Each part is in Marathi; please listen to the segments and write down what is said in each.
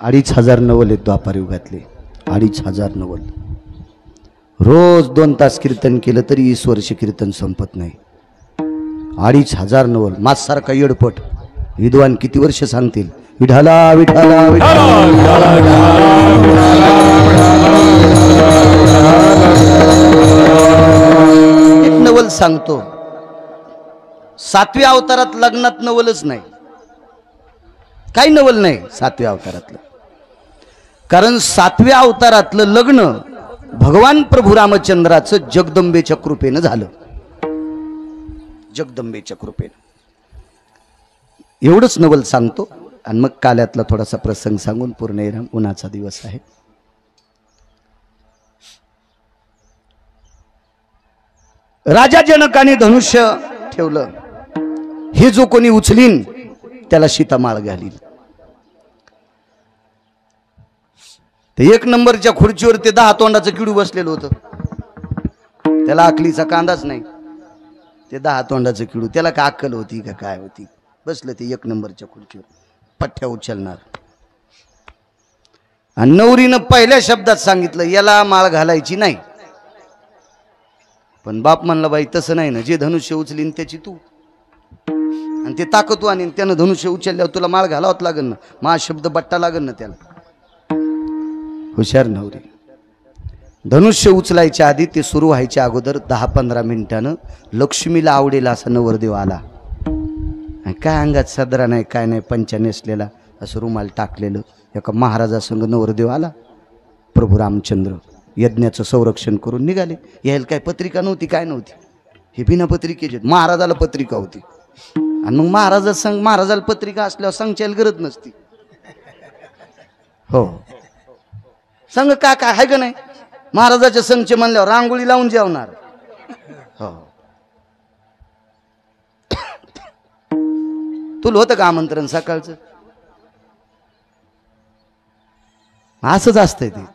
2500 नवल आहेत द्वापार युगातले, 2500 नवल. रोज 2 तास कीर्तन केलं तरी 20 वर्ष कीर्तन संपत नाही. 2500 नवल. माझसारखा येडपट विद्वान किती वर्ष सांगतील विठाला विठाला एक नवल सांगतो. 7व्या अवतारात लग्नात नवलच नाही, काही नवल नाही 7व्या अवतारातलं. कारण 7व्या अवतारातलं लग्न भगवान प्रभू रामचंद्राचं जगदंबेच्या कृपेनं झालं. जगदंबेच्या कृपेनं एवढंच नवल सांगतो आणि मग काल्यातला थोडासा प्रसंग सांगून पूर्ण येणार. उन्हाचा दिवस आहे. राजा जनकाने धनुष्य ठेवलं. हे जो कोणी उचलीन त्याला सीतामाळ घालील. ते 1 नंबरच्या खुर्चीवर ते 10 तोंडाचं किडू बसलेलं होतं. त्याला अकलीचा कांदाच नाही. ते 10 तोंडाचं किडू त्याला काय अक्कल होती का काय होती. बसलं ते 1 नंबरच्या खुर्चीवर पठ्ठ्या उचलणार. आणि नवरीनं पहिल्या शब्दात सांगितलं याला माळ घालायची नाही. पण बाप म्हणला बाई तसं नाही ना, जे धनुष्य उचलीन त्याची तू, आणि ते ताकद आणि त्यानं धनुष्य उचलल्यावर तुला माळ घालावत लागेल ना, मा शब्द बट्टा लागेल ना त्याला. हुशार नवरी. धनुष्य उचलायच्या आधी ते सुरू व्हायच्या अगोदर 10-15 मिनिटानं लक्ष्मीला आवडेल असा नवरदेव आला. काय अंगात सदरा नाही काय नाही, पंचा नेसलेला, असं रुमाल टाकलेलं. एका महाराजासंग नवरदेव आला. प्रभू रामचंद्र यज्ञाचं संरक्षण करून निघाले. यायला काय पत्रिका नव्हती काय नव्हती, हे बिना पत्रिकेचे. महाराजाला पत्रिका होती. आणि मग महाराजाला पत्रिका असल्यावर सांगच्याला गरज नसती. हो संघ काय काय आहे का नाही. महाराजाच्या संघचे म्हणल्यावर रांगोळी लावून जेवणार. हो तुला होतं का आमंत्रण सकाळचं. असंच असतंय ते.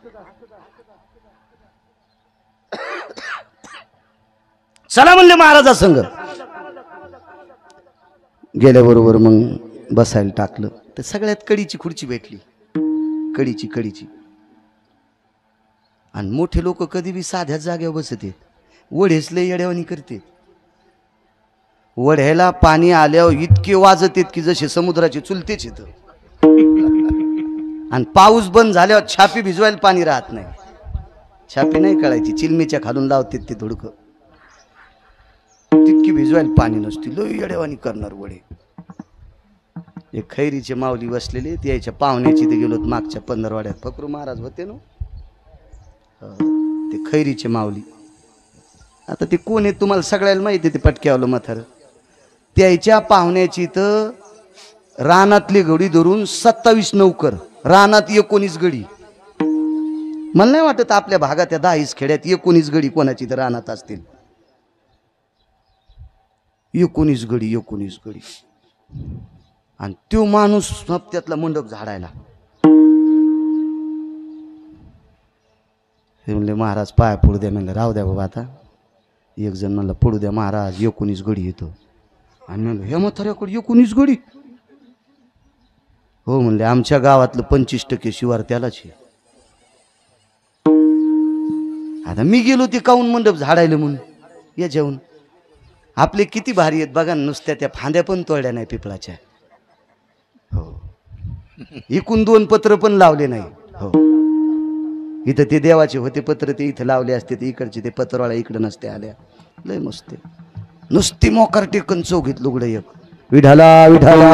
चला म्हणले महाराजा संघ. गेल्याबरोबर मग बसायला टाकलं तर सगळ्यात कडीची खुर्ची भेटली. कडीची आणि मोठे लोक कधी बी साध्या जागेवर बसते. वढेसले येड्यावानी करते. वढ्याला पाणी आल्यावर इतके वाजत की जसे समुद्राचे चुलतेच येत. आणि पाऊस बंद झाल्यावर छापी भिजवायला पाणी राहत नाही. छापी नाही कळायची, चिलमीच्या खालून लावते ते धुडकं. तितकी भिजवायला पाणी नसती. लो येड्यावानी करणार वडे. एक खैरीचे माऊली बसलेले ते यायच्या पाहुण्याची ते गेलो मागच्या 15 वाड्यात. फकरू महाराज होते ना ते खैरीचे माऊली. आता ते कोण आहे तुम्हाला सगळ्याला माहिती. ते पटक्यावलं म्हातारं. त्याच्या पाहुण्याची तर रानातली गडी धरून 27 नौकर, रानात 19 गडी. मला नाही वाटत आपल्या भागात त्या 10 खेड्यात 19 गडी कोणाची तर रानात असतील. 19 गडी. आणि तो माणूस त्यातला मंडप झाडायला. हे म्हणले महाराज पाया पडू द्या. म्हणलं राहू द्या बाबा आता. एक जण म्हणलं पडू द्या महाराज 19 गडी येतो. आणि म्हणलं हे म्हाताऱ्याकडे 19 गडी. हो म्हणले आमच्या गावातलं 25% शिवार त्यालाच आहे. आता मी गेलो ते काऊन मंडप झाडायला म्हणून याच्याहून. आपले किती भारी आहेत बघा. नुसत्या त्या फांद्या पण तोडल्या नाही पिपळाच्या. हो इकून 2 पत्र पण लावले नाही. हो इथं ते देवाचे होते पत्र ते इथं लावले असते. ते इकडचे ते पत्रवाळ्या इकडं नसते आल्या. लय मस्त. नुसती मोकार टेकन चौघीत लुगडं एक. विठाला विठाला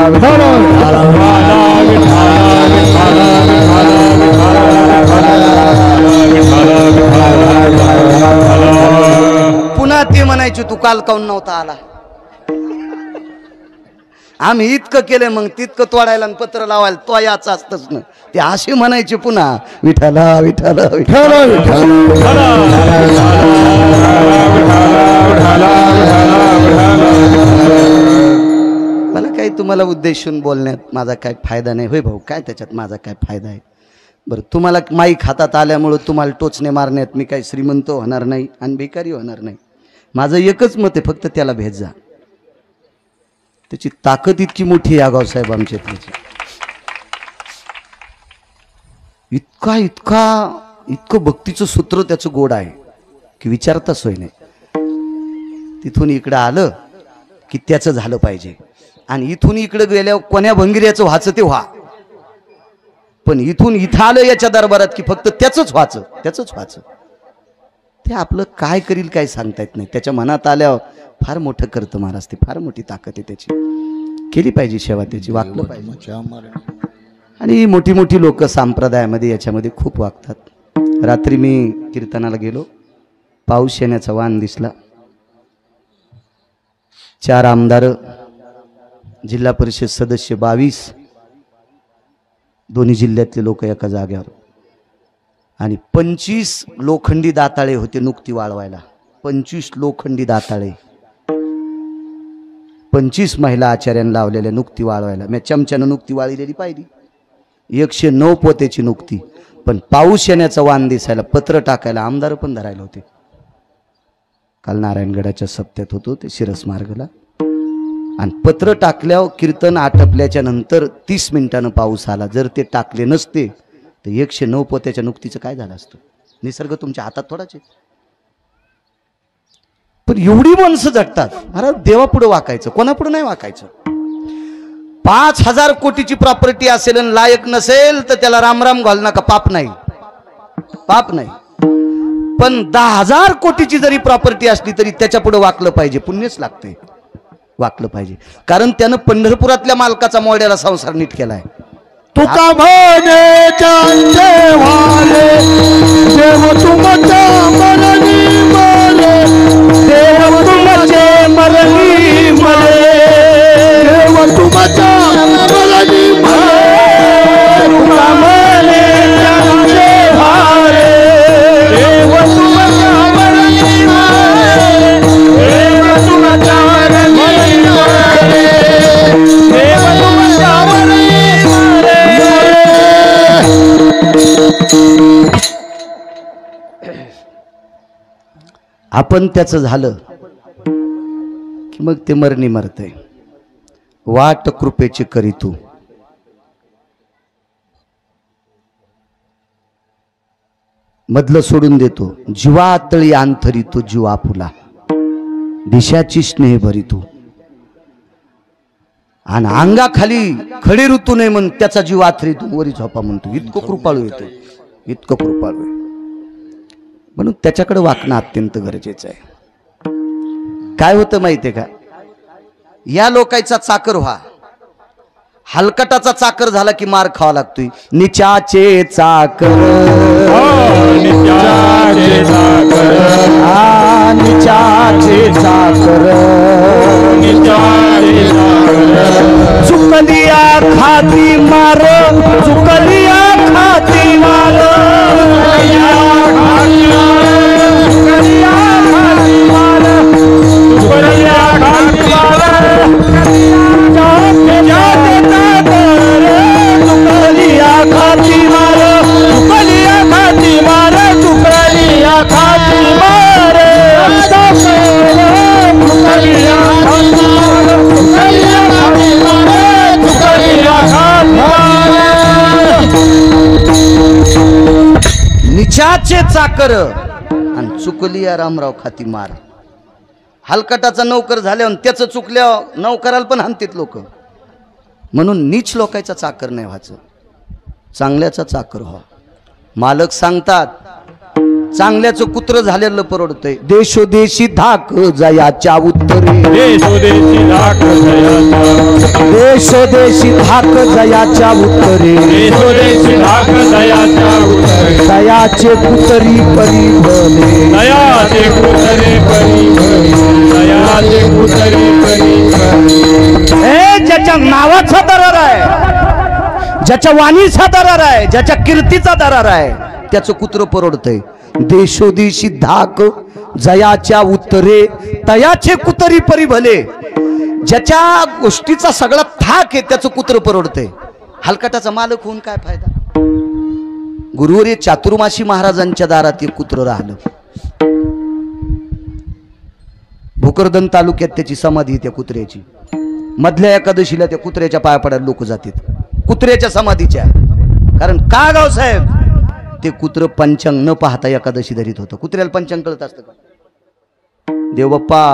पुन्हा ते म्हणायचे तू काल काऊन नव्हता आला. आम्ही इतकं केलं मग तितकं तोडायला आणि पत्र लावायला तो याचा असतच ना. ते असे म्हणायचे पुन्हा विठाला विठाला विठाला मला काही तुम्हाला उद्देशून बोलण्यात माझा काय फायदा नाही. होय भाऊ काय त्याच्यात माझा काय फायदा आहे. बरं तुम्हाला माईक हातात आल्यामुळं तुम्हाला टोचणे मारण्यात मी काही श्रीमंत होणार नाही आणि भिकारी होणार नाही. माझं एकच मत आहे फक्त त्याला भेट जा. त्याची ताकद इतकी मोठी आहे आगावसाहेब आमच्या त्याची. इतकं भक्तीचं सूत्र त्याचं गोड आहे की विचारता सोय नाही. तिथून इकडं आलं की त्याचं झालं पाहिजे, आणि इथून इकडं गेल्यावर कोण्या भंगिऱ्याचं व्हायचं ते व्हा, पण इथून इथं आलं याच्या दरबारात की फक्त त्याचंच व्हायचं. ते आपलं काय करील काय सांगता येत नाही. त्याच्या मनात आल्यावर फार मोठं करतं महाराज. ते फार मोठी ताकद आहे त्याची. केली पाहिजे सेवा त्याची, वागलं पाहिजे. आणि मोठी मोठी लोक संप्रदायामध्ये याच्यामध्ये खूप वागतात. रात्री मी कीर्तनाला गेलो, पाऊस येण्याचा वाण दिसला. 4 आमदार, जिल्हा परिषद सदस्य 22, दोन्ही जिल्ह्यातले लोक एका जाग्यावर, आणि 25 लोखंडी दाताळे होते नुकती वाळवायला. 25 लोखंडी दाताळे, 25 महिला आचार्यांना लावलेल्या नुकती वाळवायला. मी चमच्यानं नुकती वाळलेली पाहिली, 109 पोत्याची नुकती. पण पाऊस येण्याचा वाण दिसायला, पत्र टाकायला आमदार पण धरायला होते. काल नारायणगडाच्या सप्त्यात होतो ते शिरस मार्गला, आणि पत्र टाकल्यावर कीर्तन आटपल्याच्या नंतर 30 मिनिटानं पाऊस आला. जर ते टाकले नसते तर 109 पोत्याच्या नुकतीचं काय झालं असतं. निसर्ग तुमच्या हातात थोडाच आहे. पण एवढी माणसं जगतात. अरे देवापुढे वाकायचं, कोणापुढे नाही वाकायचं. 5000 कोटीची प्रॉपर्टी असेल आणि लायक नसेल तर त्याला रामराम घाल नका, पाप नाही. पण 10,000 कोटीची जरी प्रॉपर्टी असली तरी त्याच्या पुढे वाकलं पाहिजे, पुण्यच लागतंय. वाकलं पाहिजे, कारण त्यानं पंढरपुरातल्या मालकाचा मोड्याला संसार नीट केलाय. तुका म्हणे चांदे वाले देव तुमच्या मरणी मरे, देव तुमचे मरणी मरे, देव तुमच्या मरणी मरे. तुका म्हणे चांदे वाले देव तुमच्या मरणी मरे, देव तुमच्या मरणी मरे, देव तुमच्या मरणी. आपण त्याचं झालं की मग ते मरणी मरतय. वाट कृपेची करी तू, मधलं सोडून देतो. जीवा तळी अंतरी तो जीवा फुला, दिशाची स्नेह भरी तू. आणि अंगाखाली खडी ऋतू नाही म्हण त्याचा जीव आथरीतून वरी झोपा म्हणतो. इतकं कृपाळू येतो, इतकं कृपाळू आहे. म्हणून त्याच्याकडे वाकणं अत्यंत गरजेचं आहे. काय होतं माहितीये का, या लोकांचा चाकर व्हा. हलकटाचा चाकर झाला की मार खावा लागतोय. निचाचे चाकर, निचाचे चाकर, निचाचे चाकर, निचाचे चाकर. चुकलिया खाती मार, चुकलिया खाती मार, चुकलिया खाती मार, चुकलिया खाती निचाचे चाकर आणि चुकलिया रामराव खाती मार. हलकटाचा नौकर झाल्यावर त्याचं चुकल्यावर नौकराला पण हाणतात लोक. म्हणून नीच लोकांचा चाकर नाही व्हायचं, चांगल्याचा चाकर व्हा. मालक सांगतात चांगल्याचं कुत्र झालेलं परवडतंय. देशोदेशी धाक जयाच्या उत्तरे, देशोदेशी धाक जयाच्या, देशोदेशी धाक जयाच्या उत्तरे, देशोदेशी धाक जयाच्या उत्तरे. दयाचे कुतरी परी भले, दयाचे कुतरी परी भले, दयाचे कुतरी परी भले. हे ज्याच्या नावाचा दरार आहे, ज्याच्या वाणीचा दरार आहे, ज्याच्या कीर्तीचा दरार आहे, त्याचं कुत्र परवडतंय. देशोदेशी धाक जयाच्या उत्तरे, तयाचे कुतरी परी भले. ज्याच्या गोष्टीचा सगळा थाक आहे त्याचं कुत्र परवडतंय. हलकटाचा मालक होऊन काय फायदा. गुरुवर्य चातुर्मासी महाराजांच्या दारात एक कुत्र राहिलं. भोकरदन तालुक्यात त्याची समाधी त्या कुत्र्याची. मधल्या एकादशीला त्या कुत्र्याच्या पाया पडायला लोक जातात, कुत्र्याच्या समाधीच्या. कारण का गाव साहेब ते कुत्र पंचांग न पाहता एकादशी धरीत होतं. कुत्र्याला पंचांग कळत असतं का? देवबाप्पा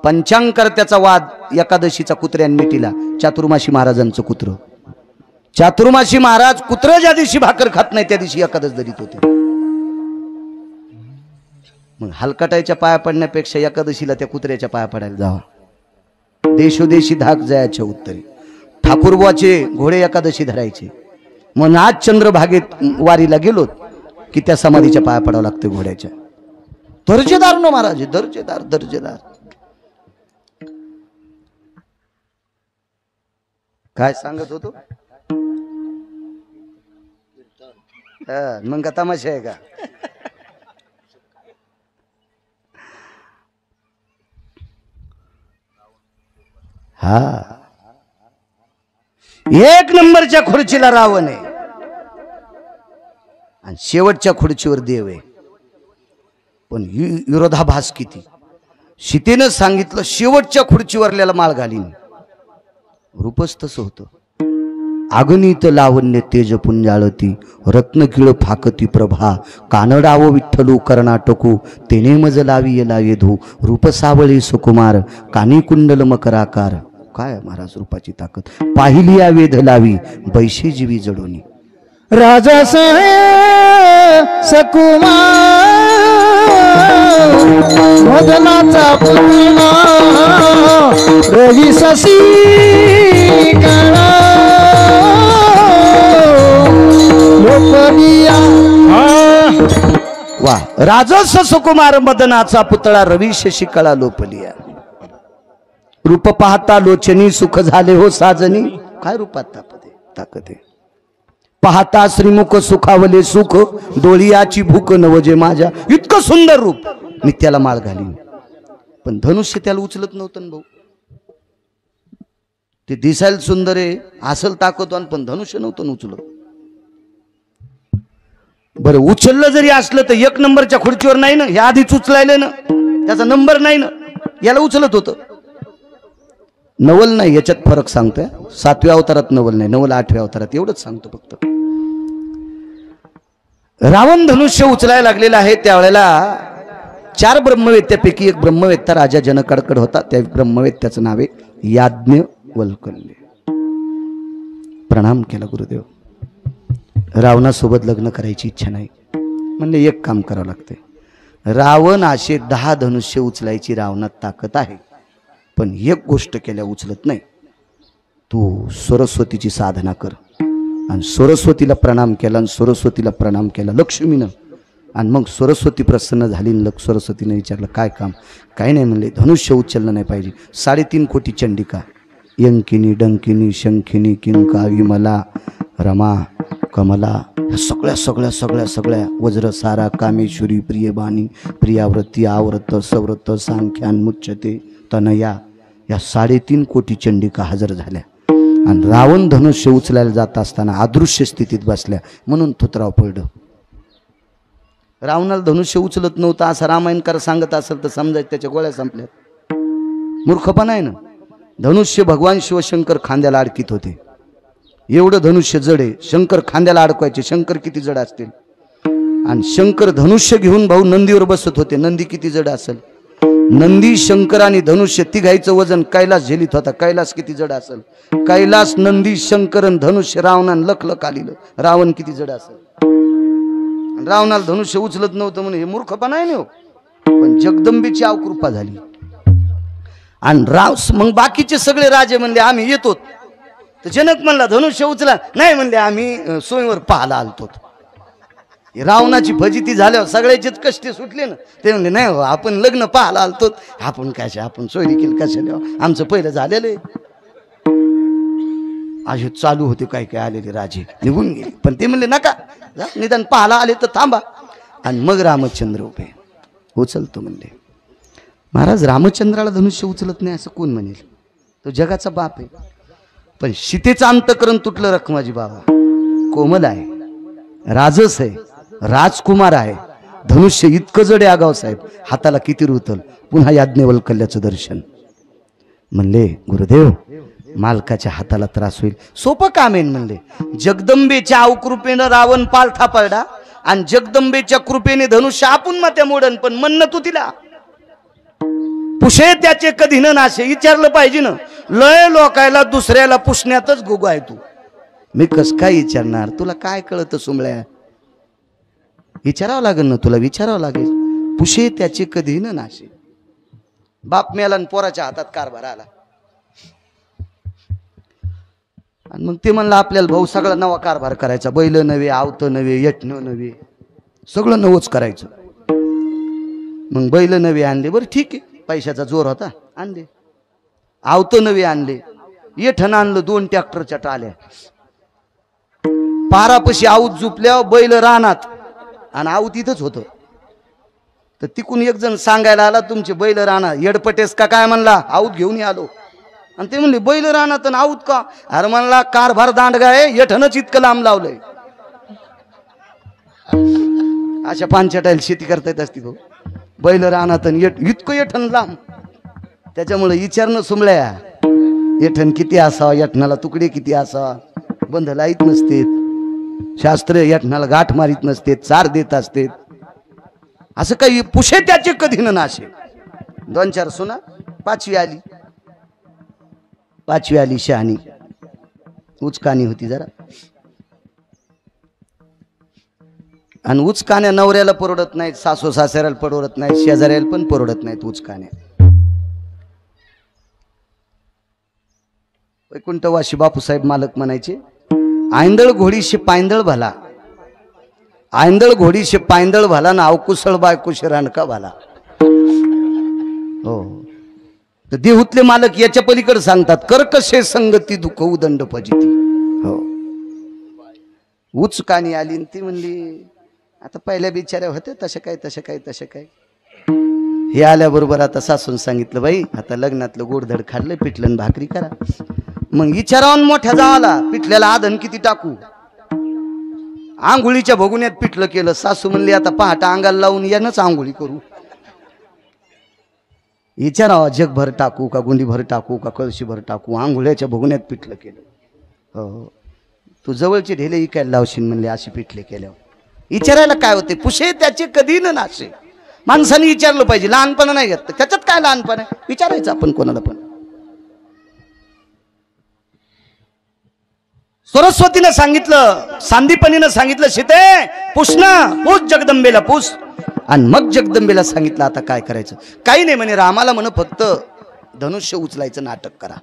पंचांगकर्त्याचा वाद एकादशीचा कुत्र्यान मिटीला. चातुर्माशी महाराजांचं कुत्र. चातुर्माशी महाराज कुत्र ज्या दिवशी भाकर खात नाही त्या दिवशी एकादश धरीत होते. मग हलकटायच्या पाया पडण्यापेक्षा एकादशीला त्या कुत्र्याच्या पाया पडायला जावा. देशोदेशी धाक जायच्या उत्तरे. ठाकूरबुवाचे घोडे एकादशी धरायचे. मग आज चंद्रभागेत वारीला गेलो की त्या समाधीच्या पाया पडावं लागते घोड्याच्या. दर्जेदार न महाराज, दर्जेदार दर्जेदार. काय सांगत होतो? मग का तमाशा आहे का? हा, एक नंबरच्या खुर्चीला रावण आहे आणि शेवटच्या खुर्चीवर देव आहे. पण विरोधाभास किती. सीतेनं सांगितलं शेवटच्या खुर्चीवरल्याला माळ घालीन. रूपच तसं होतं. अगणित लावण्य तेज पुंजाळती रत्नकिळ फाकती प्रभा कानडाव विठ्ठलू कर्नाटकू तेने मज लावी लावेधू रूप सावळी सुकुमार कानी कुंडल मकराकार. काय महाराज रूपाची ताकद. पाहिली या वेध लावी बैशी जीवी जडोनी. राजा सकुमार मदनाचा पुतळा रवी शशी गणा लोकनिया. वा. राजस सुकुमार मदनाचा पुतळा रवी शशी कळा लोपलिया. रूप पाहता लोचनी सुख झाले हो साजनी. काय रूपात ताकद आहे. पाहता श्रीमुख सुखावले सुख डोळियाची भूक नवजे माझ्या. इतकं सुंदर रूप. मी त्याला माळ घालीन. पण धनुष्य त्याला उचलत नव्हतं भाऊ. ते दिसायला सुंदर आहे असल ताकदवान पण धनुष्य नव्हतं उचलत. बरं उचललं जरी असलं तर एक नंबरच्या खुर्चीवर नाही ना. हे आधीच उचलायले ना. त्याचा नंबर नाही ना. याला उचलत होतं. नवल नाही याच्यात फरक सांगतोय. 7व्या अवतारात नवल नाही. नवल 8व्या अवतारात. एवढंच सांगतो फक्त. रावण धनुष्य उचलायला लागलेला आहे. त्यावेळेला 4 ब्रह्मवेत्यापैकी एक ब्रह्मवेत्ता राजा जनकाकडे होता. त्या ब्रह्मवेत्याचं नाव आहे याज्ञवल्क्य. प्रणाम केला गुरुदेव. रावणासोबत लग्न करायची इच्छा नाही. म्हणजे एक काम करावं लागतंय. रावण असे 10 धनुष्य उचलायची रावणात ताकद आहे. पण एक गोष्ट केल्या उचलत नाही. तू सरस्वतीची साधना कर. आणि सरस्वतीला प्रणाम केला. आणि सरस्वतीला प्रणाम केला लक्ष्मीनं. आणि मग सरस्वती प्रसन्न झाली. सरस्वतीने विचारलं काय काम. काही नाही म्हणले. धनुष्य उचललं नाही पाहिजे. 3.5 कोटी चंडिका यंकिनी डंकिनी शंखिनी किंका विमला रमा कमला सगळ्या सगळ्या सगळ्या सगळ्या वज्र सारा कामेश्वरी प्रियबाणी प्रियाव्रती आव्रत सव्रत सांख्यान मुच्यते तनया या 3.5 कोटी चंडिका हजर झाल्या. आणि रावण धनुष्य उचलायला जात असताना अदृश्य स्थितीत बसल्या. म्हणून थुतराव पडलं. रावणाला धनुष्य उचलत नव्हतं असं रामायणकार सांगत असेल तर समजायचं त्याच्या गोळ्या संपल्यात. मूर्खपणा आहे ना. धनुष्य भगवान शिवशंकर खांद्याला अडकीत होते. एवढं धनुष्य जड आहे. शंकर खांद्याला अडकवायचे. शंकर किती जड असतील. आणि शंकर धनुष्य घेऊन भाऊ नंदीवर बसत होते. नंदी किती जड असेल. नंदी शंकर आणि धनुष्य तिघायचं वजन कैलास झेलीत होता. कैलास किती जड असेल. कैलास नंदी शंकरन धनुष्य रावणान लखलख आलेलं. रावण किती जड असेल. रावणाला धनुष्य उचलत नव्हतं म्हणून हे मूर्खपणा आहे ना. पण जगदंबेची अवकृपा झाली. आणि मग बाकीचे सगळे राजे म्हणले आम्ही येतो. तर जनक म्हणला धनुष्य उचला. नाही म्हणले आम्ही सोयीवर पाहायला आलतो. रावणाची फजिती झाल्यावर सगळ्याचेच कष्ट सुटले ना. ते म्हणले नाही हो आपण लग्न पाहायला आलतो. आपण कशा आपण सोयरी केली कशा आमचं पहिलं झालेलं आहे. असे चालू होते काय काय आलेले राजे निघून गेले. पण ते म्हणले नका निदान पाहायला आले तर थांबा. आणि मग रामचंद्र उभे उचलतो म्हणले. महाराज रामचंद्राला धनुष्य उचलत नाही असं कोण म्हणेल. तो जगाचा बाप आहे. पण सीतेचं अंतकरण तुटलं रखमाजी बाबा. कोमल आहे. राजस आहे. राजकुमार आहे. धनुष्य इतकं जड आहे आगाव साहेब. हाताला किती रुतल. पुन्हा याज्ञवल्क्याचं दर्शन. म्हणले गुरुदेव मालकाच्या हाताला त्रास होईल. सोपं काम आहे म्हणले. जगदंबेच्या अवकृपेनं रावण पालथा पडला. आणि जगदंबेच्या कृपेने धनुष्य आपण मात्या मोडन, पण म्हणणं तू तिला पुषे त्याचे कधी न नाशे. विचारलं पाहिजे ना, लय लोकायला दुसऱ्याला पुसण्यातच गुगु आहे तू. मी कस काय विचारणार, तुला काय कळतं सुमळ्या? विचारावं लागेल ना तुला, विचारावं लागेल. पुषे त्याचे कधी न नाशे. बाप मेला आणि पोराच्या हातात कारभार आला, आणि मग ते म्हणलं आपल्याला भाऊ सगळा नवा कारभार करायचा. बैल नव्हे, आवत नव्हे, यटणं नव्हे, सगळं नवच करायचं. मग बैल नवे आणले, बरं ठीक आहे, पैशाचा जोर होता, आणले. आवत नवे आणले, येठण आणलं 2 ट्रॅक्टरच्या टाल्या. पारापशी आऊत झुपल्या, बैल रानात, आणि आऊत इथंच होतं. तर तिकून एक जण सांगायला आला, तुमचे बैल रानात, येडपटेस का काय म्हणला, आऊत घेऊन आलो. आणि ते म्हणले बैल रानात आणि आऊत का? अरे म्हणला कारभार दांडगा आहे, येठणच इतकं लांब लावलंय. अशा पानछटायला शेती करता येत असती भाऊ. बैल रानात आणि इतकं येठण लांब. त्याच्यामुळे विचारणं सुमळ्या, येठण किती असावा, येठणाला तुकडे किती असावा. बंध लाईत नसते, शास्त्र येठणाला गाठ मारीत नसते, चार देत असते. असं काही पुषे त्याचे कधी न नाशे. 2-4 सुना, 5वी आली. 5वी आली शहाणी, उचकानी होती जरा, आणि उचकाण्या नवऱ्याला परवडत नाहीत, सासू सासऱ्याला परवडत नाहीत, शेजाऱ्याला पण परवडत नाहीत उचकाण्या. वैकुंठवासी बापूसाहेब मालक म्हणायचे, आंधळ घोडीशे पायंदळ भला, आंधळ घोडीशे पायंदळ भला ना अवकुसळ बायकुश रानका भला. हो, तर देहूतले मालक याच्या पलीकडे सांगतात, कर्कशे संगती दुःख उदंड पजिती. हो, उचकानी आली आणि ती म्हणली, आता पहिल्या बिचाऱ्या होते तसे काय तसे काय तसे काय. हे आल्याबरोबर आता सासून सांगितलं, बाई आता लग्नातलं गोडधड खाल्लं, पिठलं भाकरी करा. मग विचारावून मोठ्या जावाला, पिठल्याला आधन किती टाकू? आंघोळीच्या भगुन्यात पिठलं केलं. सासू म्हणली, आता पहाटा अंगाला लावून यानच आंघोळी करू. विचारावा, जगभर टाकू का, गुंडीभर टाकू का, कळशीभर टाकू? आंघोळ्याच्या भगुन्यात पिठलं केलं. हो, तू जवळचे ढेले इकायला लावशील म्हणले अशी पिठले केल्यावर. विचारायला काय होते, पुषे त्याचे कधी न नाशे. माणसाने विचारलं पाहिजे, लहानपणा नाही घेत. त्याच्यात काय लहानपण आहे, विचारायचं आपण कोणाला पण. सरस्वतीनं सांगितलं, सांदीपनीनं सांगितलं, सीते पुसणं, पूस जगदंबेला पूस. आणि मग जगदंबेला सांगितलं आता काय करायचं. काही नाही म्हणे, रामाला म्हण फक्त धनुष्य उचलायचं नाटक करा.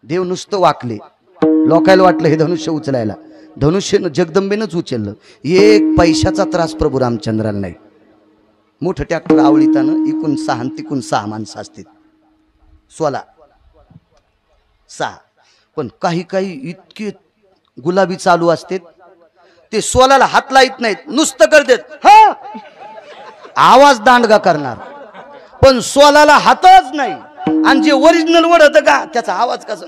देव नुसतं वाकले, लोकायला वाटलं हे धनुष्य उचलायला. धनुष्य जगदंबेनंच उचललं. 1 पैशाचा त्रास प्रभू रामचंद्राला नाही. मोठं ट्रॅक्टर आवळीतानं इकून 6 आणि तिकून 6 माणसं असतील, 16. पण काही काही इतके गुलाबी चालू असते, ते 16ला हात लाईत नाहीत, नुसतं करतात हा, आवाज दांडगा करणार, पण 16ला हातच नाही. आणि जे ओरिजिनल वड होतं का, त्याचा आवाज कसा,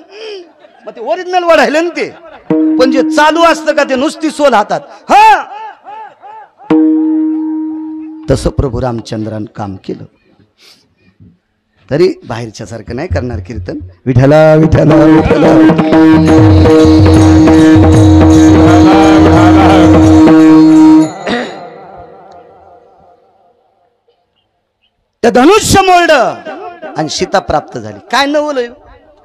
मग ते ओरिजिनल वड आहे ना ते. पण जे चालू असतं का, ते नुसती 16 हातात हा. तसं प्रभू रामचंद्रान काम केलं. तरी बाहेरच्या सारखं नाही करणार कीर्तन. विठ्ठला विठ्ठला विठ्ठला. त्या धनुष्य मोडलं आणि सीता प्राप्त झाली. काय नवल आहे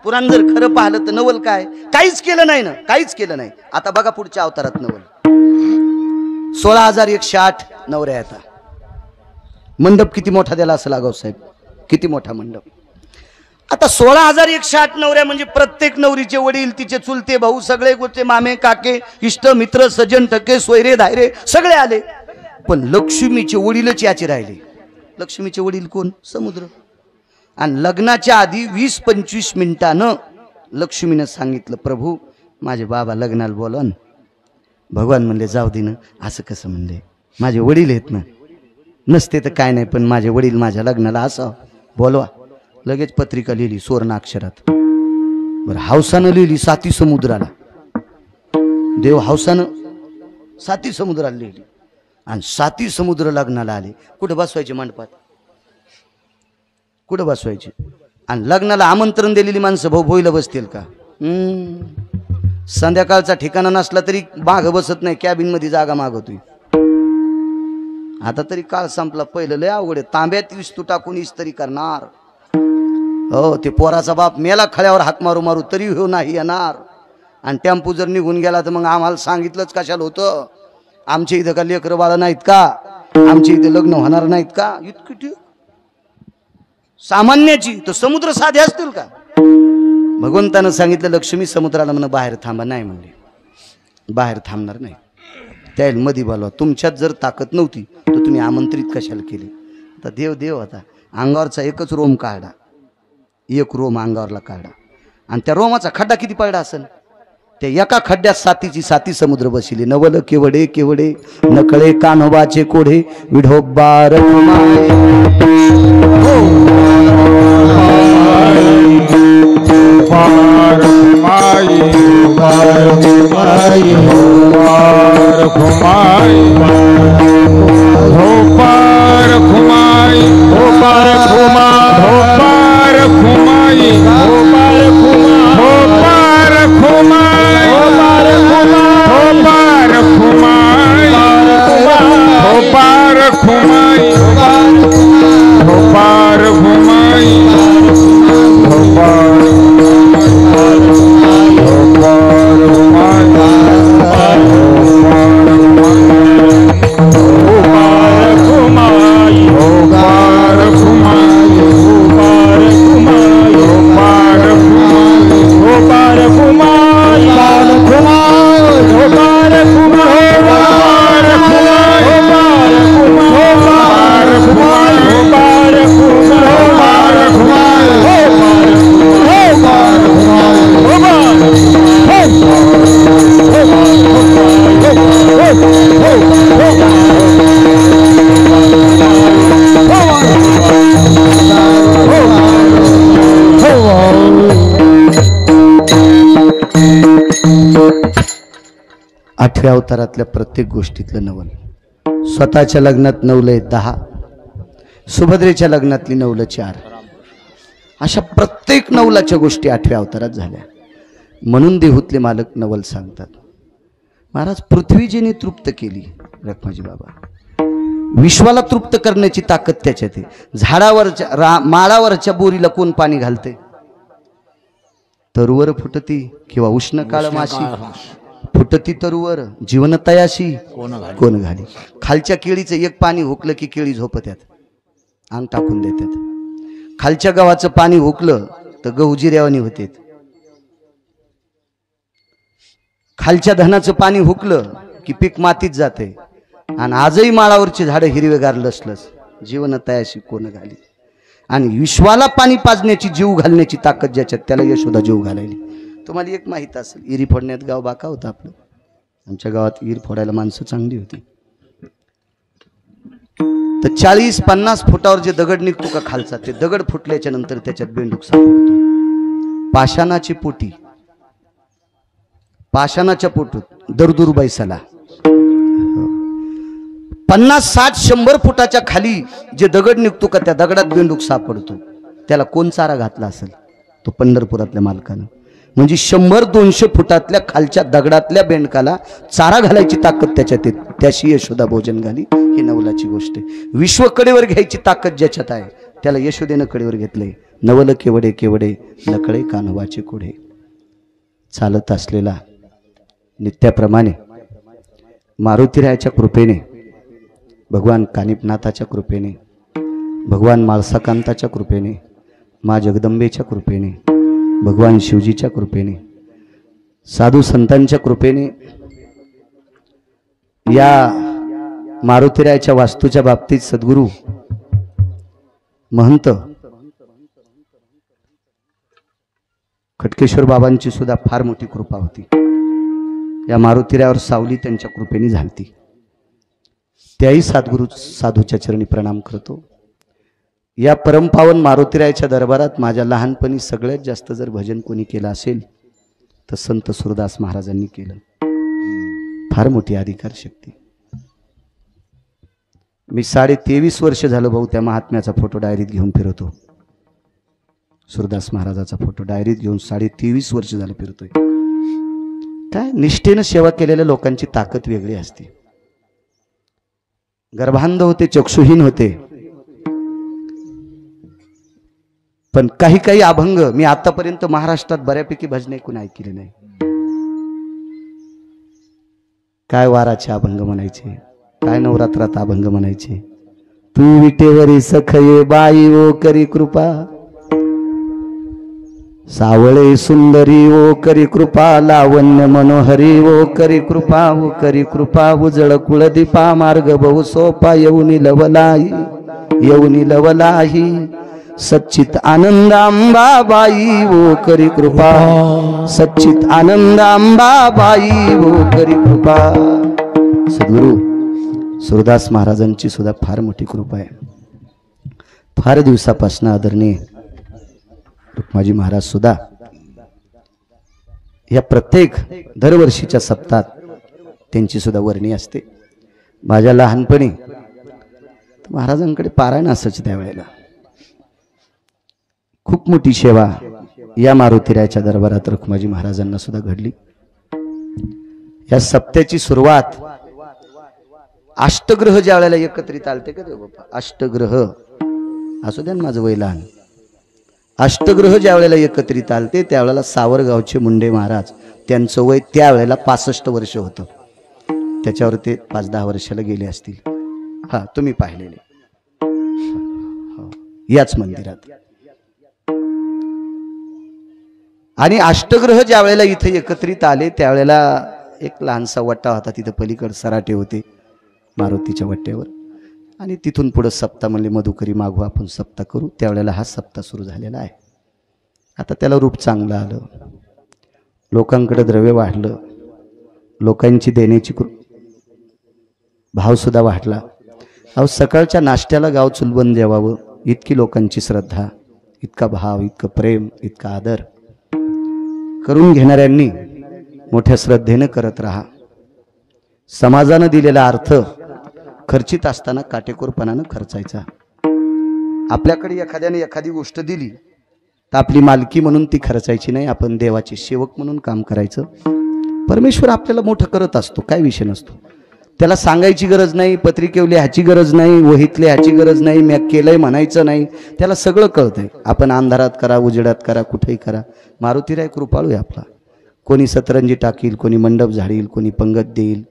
पुराण, जर खरं पाहिलं तर नवल काय, काहीच केलं नाही ना, काहीच केलं नाही. आता बघा पुढच्या अवतारात नवल. 16,108 नवऱ्या आता. मंडप किती मोठा द्याला असं लागाव साहेब, किती मोठा मंडप. आता 16,108 नवऱ्या म्हणजे प्रत्येक नवरीचे वडील, तिचे चुलते भाऊ, सगळे गोचे मामे काके, इष्ट मित्र सज्जन ठके सोयरे धायरे सगळे आले. पण लक्ष्मीचे वडीलच याचे राहिले. लक्ष्मीचे वडील कोण? समुद्र. आणि लग्नाच्या आधी 20-25 मिनिटानं लक्ष्मीनं सांगितलं, प्रभू माझे बाबा लग्नाला बोलन. भगवान म्हणले जाऊ दे ना. असं कसं म्हणले, माझे वडील आहेत ना. नसते तर काय नाही, पण माझे वडील माझ्या लग्नाला असं बोलवा. लगेच पत्रिका लिहिली सुवर्ण अक्षरात. बरं, हौसानं लिहिली 7 समुद्राला. देव हौसानं 7 समुद्राला लिहिली. आणि 7 समुद्र लग्नाला आले. कुठं बसवायचे मंडपात, कुठं बसवायचे? आणि लग्नाला आमंत्रण दिलेली माणसं भाऊ भोईला बसतील का? संध्याकाळचा ठिकाणा नसला तरी मागं बसत नाही, कॅबिन मध्ये जागा मागवतोय. आता तरी काळ संपला, पहिलं लय अवघड आहे. तांब्यात विस्तू टाकून इस्त्री करणार. हो, ते पोराचा बाप मेला खळ्यावर हाक मारू मारू तरी हो नाही येणार. आणि टेम्पो जर निघून गेला तर मग आम्हाला सांगितलंच कशाला होतं. आमच्या इथं का लेकरं बाळा नाहीत का, आमच्या इथे लग्न होणार नाहीत का. इतकी ठीक सामान्याची तर समुद्र साधे असतील का. भगवंतानं सांगितलं लक्ष्मी समुद्राला म्हणून बाहेर थांबा, नाही म्हणले बाहेर थांबणार नाही. त्याला मधी बोलवा. तुमच्यात जर ताकद नव्हती तर तुम्ही आमंत्रित कशाला केले. आता देव देव होता. अंगावरचा एकच रोम काढा, एक रोम अंगावरला काढा आणि त्या रोमाचा खड्डा किती पडला असेल. त्या एका खड्ड्यात सातीची साती समुद्र बसिले. नवल केवडे केवडे नकळे कान्होबाचे कोढे विढोबा रखुमाई. आठव्या अवतारातल्या प्रत्येक गोष्टीतलं नवल. स्वतःच्या लग्नात नवलंय 10, सुभद्रेच्या लग्नातली नवलं 4. अशा प्रत्येक नवलाच्या गोष्टी आठव्या अवतारात झाल्या. म्हणून देहूतले मालक नवल सांगतात. महाराज पृथ्वीजीने तृप्त केली रखमाजी बाबा. विश्वाला तृप्त करण्याची ताकद त्याच्यात आहे. झाडावरच्या माळावरच्या बोरीला कोण पाणी घालते. तरुवर फुटती किंवा उष्ण काळ माशी फुटती तरुवर जीवनतयाशी कोण घाली. खालच्या केळीचं एक पाणी हुकलं की केळी झोपत्यात, अंग टाकून देतात. खालच्या गव्हाचं पाणी हुकलं तर गहू जिऱ्यावानी होते. खालच्या धनाचं पाणी हुकलं की पीक मातीत जाते. आणि आजही माळावरची झाडं हिरवेगार लसलस जीवनतयाशी कोण घाली. आणि विश्वाला पाणी पाजण्याची जीव घालण्याची ताकद ज्याच्यात त्याला यशोदा जीव घालायली. तुम्हाला एक माहित असेल, इरी फोडण्यात गाव बाका होता आपलं. आमच्या गावात इर फोडायला माणसं चांगली होती. तर 40-50 फुटावर जे दगड निघतो का खालचा, ते दगड फुटल्याच्या नंतर त्याच्यात बेंडूक सापडतो. पाषाणाची पोटी, पाषाणाच्या पोटूत दरदूर बैसाला 50, 60, 100 फुटाच्या खाली जे दगड निघतो का त्या दगडात बेंडूक सापडतो. त्याला कोण चारा घातला असेल, तो पंढरपुरातल्या मालकानं. म्हणजे 100-200 फुटातल्या खालच्या दगडातल्या बेंडकाला चारा घालायची ताकद त्याच्यात येते. त्याशी यशोदा भोजन घाली. ही नवलाची गोष्ट आहे. विश्व कडेवर घ्यायची ताकद ज्याच्यात आहे त्याला यशोदेनं कडेवर घेतलंय. नवल केवडे केवडे नकळे कान्होबाचे कोढे. चालत असलेला नित्याप्रमाणे मारुतीरायाच्या कृपेने, भगवान कानिपनाथाच्या कृपेने, भगवान माळसाकांताच्या कृपेने, मा जगदंबेच्या कृपेने, भगवान शिवजीच्या कृपेने, साधू संतांच्या कृपेने, या मारुतीरायाच्या वास्तूच्या बाबतीत सद्गुरू महंत खटकेश्वर बाबांची सुद्धा फार मोठी कृपा होती. या मारुतीरायावर सावली त्यांच्या कृपेने झालती. त्याही सद्गुरू साधूच्या चरणी प्रणाम करतो. या परमपावन मारुतीरायाच्या दरबारात माझ्या लहानपणी सगळ्यात जास्त जर भजन कोणी केलं असेल तर संत सुरदास महाराजांनी केलं. फार मोठी अधिकार शक्ती. मी 23.5 वर्ष झालं भाऊ त्या महात्म्याचा फोटो डायरीत घेऊन फिरतो. सुरदास महाराजाचा फोटो डायरीत घेऊन 23.5 वर्ष झालं फिरतोय. काय निष्ठेनं सेवा केलेल्या लोकांची ताकद वेगळी असते. गर्भांध होते, चक्षुहीन होते. पण काही काही अभंग मी आतापर्यंत महाराष्ट्रात बऱ्यापैकी भजन ऐकून ऐकले नाही. काय वाराचे अभंग म्हणायचे, काय नवरात्रात अभंग म्हणायचे. तू विटेवरी सखये बाई ओ करी कृपा, सावळे सुंदरी ओ करी कृपा, लावण्य मनोहरी ओ करी कृपा, ओ करी कृपा, उजळ कुळदीपा, मार्ग बहु सोपा, येऊनी लवलाही येऊनी लवलाही, सच्चित आनंद अंबाबाई ओ करी कृपा, सच्चित आनंद अंबाबाई ओ करी कृपा. सद्गुरु सूरदास महाराजांची सुद्धा फार मोठी कृपा आहे. फार दिवसापासून आदरणीय रुक्माजी महाराज सुद्धा या प्रत्येक दरवर्षीच्या सप्ताहात त्यांची सुद्धा वर्णी असते. माझ्या लहानपणी महाराजांकडे पारायण असायचं त्यावेळेला. खूप मोठी सेवा या मारुतीरायाच्या दरबारात रुक्माजी महाराजांना सुद्धा घडली. या सप्त्याची सुरुवात अष्टग्रह ज्या वेळेला एकत्रित आलते का देव बाप्पा, अष्टग्रह असू द्या माझं वय लहान. अष्टग्रह ज्या वेळेला एकत्रित आलते त्यावेळेला सावरगावचे मुंडे महाराज, त्यांचं वय त्यावेळेला 65 वर्ष होतं. त्याच्यावर ते 5-10 वर्षाला गेले असतील. हा तुम्ही पाहिलेले याच मंदिरात. आणि अष्टग्रह ज्या वेळेला इथे एकत्रित आले त्यावेळेला एक लहानसा वट्टा होता, तिथे पलीकड सराटे होते मारुतीच्या वट्ट्यावर. आणि तिथून पुढे सप्ताह म्हणले मधुकरी मागू आपण सप्ताह करू. त्यावेळेला हा सप्ताह सुरू झालेला आहे. आता त्याला रूप चांगलं आलं, लोकांकडे द्रव्य वाढलं, लोकांची देण्याची भावसुद्धा वाढला. अहो सकाळच्या नाश्त्याला गाव चुलबंद जेवावं इतकी लोकांची श्रद्धा, इतका भाव, इतकं प्रेम, इतका आदर. करून घेणाऱ्यांनी मोठ्या श्रद्धेनं करत राहा. समाजानं दिलेला अर्थ खर्चित असताना काटेकोरपणानं खर्चायचा. आपल्याकडे एखाद्याने एखादी गोष्ट दिली तर आपली मालकी म्हणून ती खर्चायची नाही, आपण देवाचे सेवक म्हणून काम करायचं. परमेश्वर आपल्याला मोठं करत असतो, काय विषय नसतो. त्याला सांगायची गरज नाही, पत्रिकेवर लिहायची गरज नाही, वहीत लिहायची गरज नाही, मी केलंय म्हणायचं नाही. त्याला सगळं कळतंय. आपण अंधारात करा, उजेडात करा, कुठेही करा. मारुतीराय कृपाळू आहे आपला. कोणी सतरंजी टाकील, कोणी मंडप झाडील, कोणी पंगत देईल,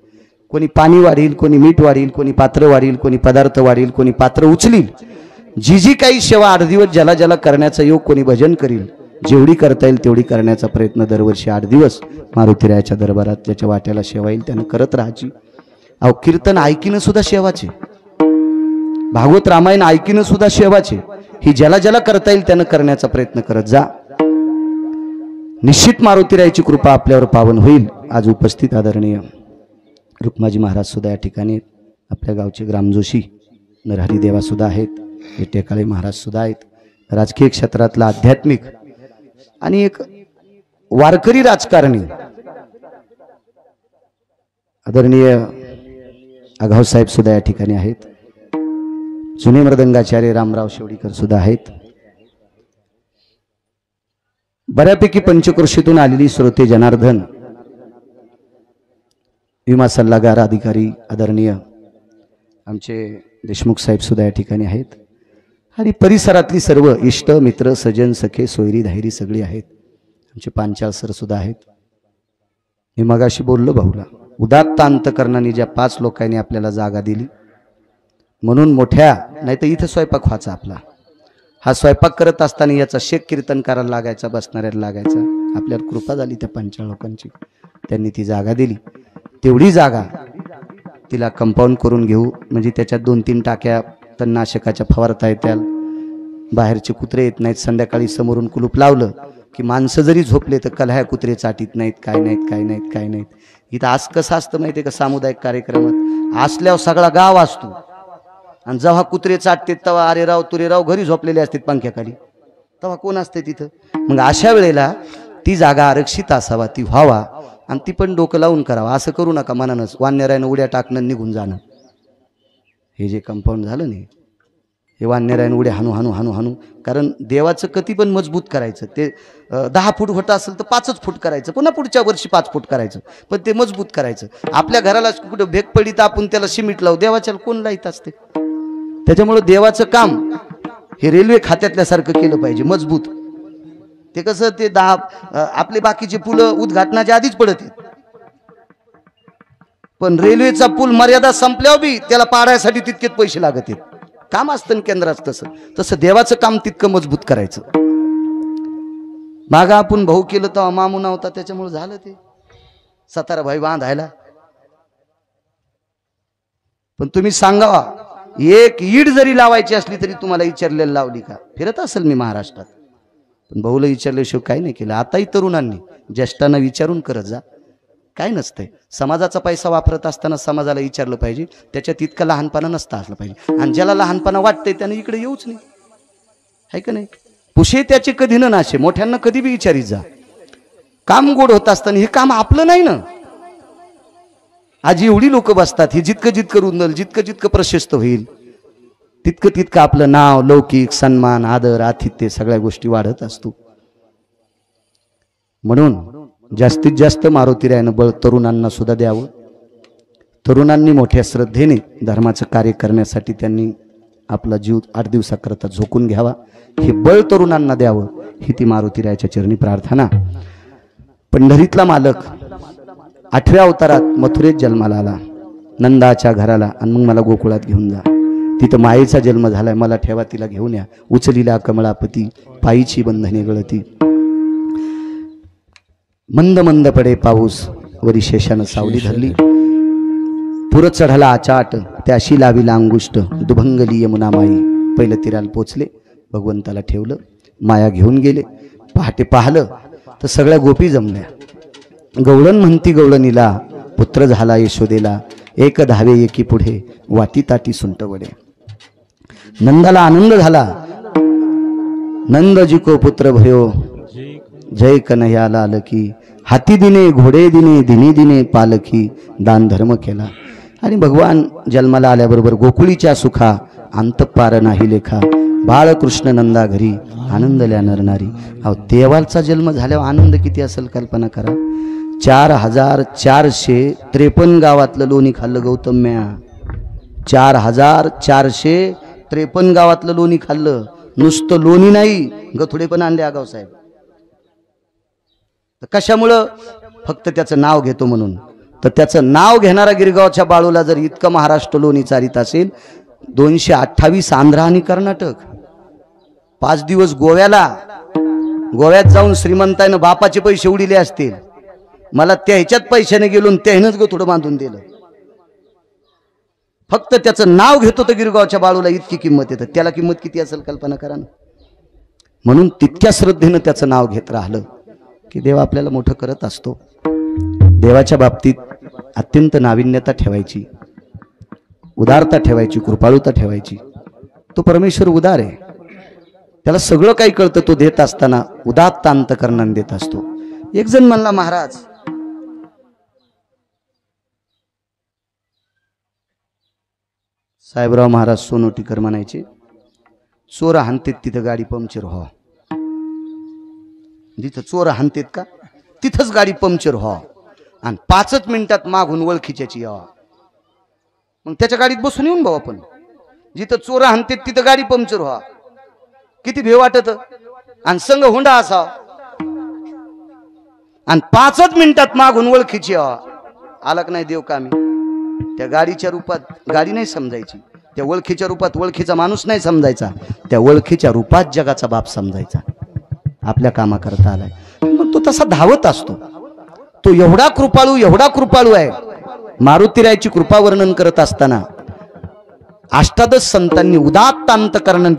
कोणी पाणी वाढील, कोणी मीठ वाढील, कोणी पात्र वाढील, कोणी पदार्थ वाढील, कोणी पात्र उचलील. जी जी काही सेवा 8 दिवस ज्याला ज्याला करण्याचा योग, कोणी भजन करील, जेवढी करता येईल तेवढी करण्याचा प्रयत्न दरवर्षी 8 दिवस मारुतीरायाच्या दरबारात त्याच्या वाट्याला सेवा येईल त्यानं करत राहायची. अहो कीर्तन ऐकीनं सुद्धा सेवाचे, भागवत रामायण ऐकीनं सुद्धा सेवाचे. ही ज्याला ज्याला करता येईल त्यानं करण्याचा प्रयत्न करत जा. निश्चित मारुतीरायाची कृपा आपल्यावर पावन होईल. आज उपस्थित आदरणीय रुक्माजी महाराज सुद्धा या ठिकाणी आहेत. आपल्या गावचे ग्रामजोशी नरहरी देवा सुद्धा आहेत. हे टेकाळे महाराज सुद्धा आहेत. राजकीय क्षेत्रातला आध्यात्मिक आणि एक वारकरी राजकारणी आदरणीय आघाव साहेब सुद्धा या ठिकाणी आहेत. जुने मृदंगाचार्य रामराव शेवडीकर सुद्धा आहेत. बऱ्यापैकी पंचक्रोशीतून आलेली श्रोते जनार्दन, विमा सल्लागार अधिकारी आदरणीय आमचे देशमुख साहेब सुद्धा या ठिकाणी आहेत. आणि परिसरातली सर्व इष्ट मित्र सजन सखे सोयरी धायरी सगळी आहेत. आमचे पांचाळ सर सुद्धा आहेत. मी मगाशी बोललो भाऊला, उदात्त अंतकरणाने ज्या 5 लोकांनी आपल्याला जागा दिली म्हणून मोठ्या, नाही तर इथं स्वयंपाक व्हायचा आपला. हा स्वयंपाक करत असताना याचा शेक कीर्तन करायला लागायचा, बसणाऱ्याला लागायचा. आपल्याला कृपा झाली त्या 5 लोकांची, त्यांनी ती जागा दिली. तेवढी जागा तिला कंपाऊंड करून घेऊ म्हणजे त्याच्यात 2-3 टाक्या तणनाशकाच्या फवारता येत्याल. बाहेरचे कुत्रे येत नाहीत. संध्याकाळी समोरून कुलूप लावलं की माणसं जरी झोपले तर कल्ह्या कुत्रे चाटीत नाहीत, काय नाहीत. इथं आज कसं असतं माहिती आहे का, सामुदायिक कार्यक्रमात असल्यावर सगळा गाव असतो आणि जेव्हा कुत्रे चाटते तेव्हा अरे राव तुरे राव घरी झोपलेले असतात पंख्याखाली, तेव्हा कोण असते तिथं. मग अशा वेळेला ती जागा आरक्षित असावा, ती व्हावा आणि ती पण डोकं लावून करावा. असं करू नका मनानच वानरायनं उड्या टाकणं निघून जाणं. हे जे कंपाऊंड झालं नाही हे वानरायण उड्या हाणू हाणू हाणू हाणू, कारण देवाचं कधी पण मजबूत करायचं. ते 10 फूट होतं असेल तर 5च फूट करायचं, पुन्हा पुढच्या वर्षी 5 फूट करायचं, पण ते मजबूत करायचं. आपल्या घराला कुठं भेग पडली तर आपण त्याला सिमेंट लावू, देवाच्या कोण लाईत असते. त्याच्यामुळं देवाचं काम हे रेल्वे खात्यातल्यासारखं केलं पाहिजे, मजबूत. ते कसं ते आपले बाकीचे पुलं उद्घाटनाच्या आधीच पडत आहेत, पण रेल्वेचा पूल मर्यादा संपल्यावर बी त्याला पाडायसाठी तितकेच पैसे लागत आहेत. काम असतं केंद्रात तसं तसं देवाचं काम तितकं मजबूत करायचं. मागा आपण भाऊ केलं तेव्हा मामू नव्हता, त्याच्यामुळे झालं ते 17 भाई बांधायला. पण तुम्ही सांगावा, एक ईड जरी लावायची असली तरी तुम्हाला विचारलेलं लावली का? फिरत असेल मी महाराष्ट्रात, पण भाऊला विचारल्याशिवाय काही नाही केलं. आताही तरुणांनी ज्येष्ठांना विचारून करत जा, काय नसतंय. समाजाचा पैसा वापरत असताना समाजाला विचारलं पाहिजे, त्याच्यात इतकं लहानपणा नसता असलं पाहिजे. आणि ज्याला लहानपणा वाटतंय त्याने इकडे येऊच नाही, आहे का नाही. पुशे त्याचे कधी न नाशे, मोठ्यांना कधी बी विचारित जा. काम गोड होत असताना हे काम आपलं नाही ना. आज एवढी लोक बसतात, हे जितकं जितकं रुंदल, जितकं जितकं प्रशस्त होईल तितकं तितकं आपलं नाव, लौकिक सन्मान, आदर, आतिथ्य सगळ्या गोष्टी वाढत असतो. म्हणून जास्तीत जास्त मारुतीरायानं बळ तरुणांना सुद्धा द्यावं. तरुणांनी मोठ्या श्रद्धेने धर्माचं कार्य करण्यासाठी त्यांनी आपला जीव 8 दिवसाकरता झोकून घ्यावा. हे बळ तरुणांना द्यावं, ही ती मारुतीरायाच्या चरणी प्रार्थना. पंढरीतला मालक 8व्या अवतारात मथुरेत जन्माला आला, नंदाच्या घराला, आणि मग मला गोकुळात घेऊन जा. तिथं मायेचा जन्म झालाय, मला ठेवा, तिला घेऊन या. उचलीला कमळापती, पायीची बंधने गळती. मंद मंद पडे पाऊस, वरी शेषानं सावली धरली. पुर चढाला आचाट, त्याशी लाविला अंगुष्ट. दुभंगली यमुना माई, पहिलं तीराला पोचले, भगवंताला ठेवलं, माया घेऊन गेले. पहाटे पाहलं तर सगळ्या गोपी जमल्या. गवळण म्हणती गवळणीला, पुत्र झाला यशोदेला. एक धावे एकी पुढे, वाटी ताटी सुंट वडे. नंदाला आनंद झाला, नंद जी को पुत्र भयो, जय कन्हैया लाल की. हाती दिने घोडे दिने, दिनी दिने पालखी. दान धर्म केला. आणि भगवान जन्माला आल्याबरोबर गोकुळीच्या सुखा, अंतपार नाही लेखा. बाळकृष्ण नंदा घरी, आनंदल्या नरनारी. अहो, देवाचा जन्म झाल्यावर आनंद किती असेल कल्पना करा. 4453 गावातलं लोणी खाल्लं गौतम्या. 4453 गावातलं लोणी खाल्लं. नुसतं लोणी नाही, गथुडे पण आणले आगाव साहेब. कशामुळं? फक्त त्याचं नाव घेतो म्हणून. तर त्याचं नाव घेणारा गिरगावच्या बाळूला जर इतकं महाराष्ट्र लोणी चारित असेल, 228 आंध्र आणि कर्नाटक, 5 दिवस गोव्यात जाऊन श्रीमंतानं बापाचे पैसे उडिले असतील. मला त्या ह्याच्यात पैशाने गेलो, त्यानेच गथुडं बांधून दिलं. फक्त त्याचं नाव घेतो तर गिरगावच्या बाळूला इतकी किंमत येतं. त्याला किंमत किती असेल कल्पना करा ना. म्हणून तितक्या श्रद्धेनं त्याचं नाव घेत राहिलं की देव आपल्याला मोठं करत असतो. देवाच्या बाबतीत अत्यंत नाविन्यता ठेवायची, उदारता ठेवायची, कृपाळुता ठेवायची. तो परमेश्वर उदार आहे, त्याला सगळं काही कळतं. तो देत असताना उदात्त अंतकरणाने देत असतो. एक जण म्हणला, महाराज साहेबराव महाराज सोनोटीकर म्हणायचे, चोर हाणतेत तिथं गाडी पंक्चर व्हा. जिथं चोर हाणतेत का तिथंच गाडी पंक्चर व्हा, आणि 5च मिनिटात मागून ओळखीच्याची यावा. मग त्याच्या गाडीत बसून येऊन भाऊ आपण. जिथं चोर हाणतेत तिथं गाडी पंक्चर व्हा. किती भेव वाटत. आणि संघ हुंडा असा, आणि 5च मिनिटात मागून ओळखीची यावा. आलक नाही देव कामी. त्या गाडीच्या रूपात गाडी नाही समजायची, त्या ओळखीच्या रूपात ओळखीचा माणूस नाही समजायचा, त्या ओळखीच्या रूपात जगाचा बाप समजायचा. आपल्या कामा करता आलाय. मग तो तसा धावत असतो. तो एवढा कृपाळू आहे. मारुतीरायाची कृपा वर्णन करत असताना 18 संतांनी उदात्त अंतकरणाने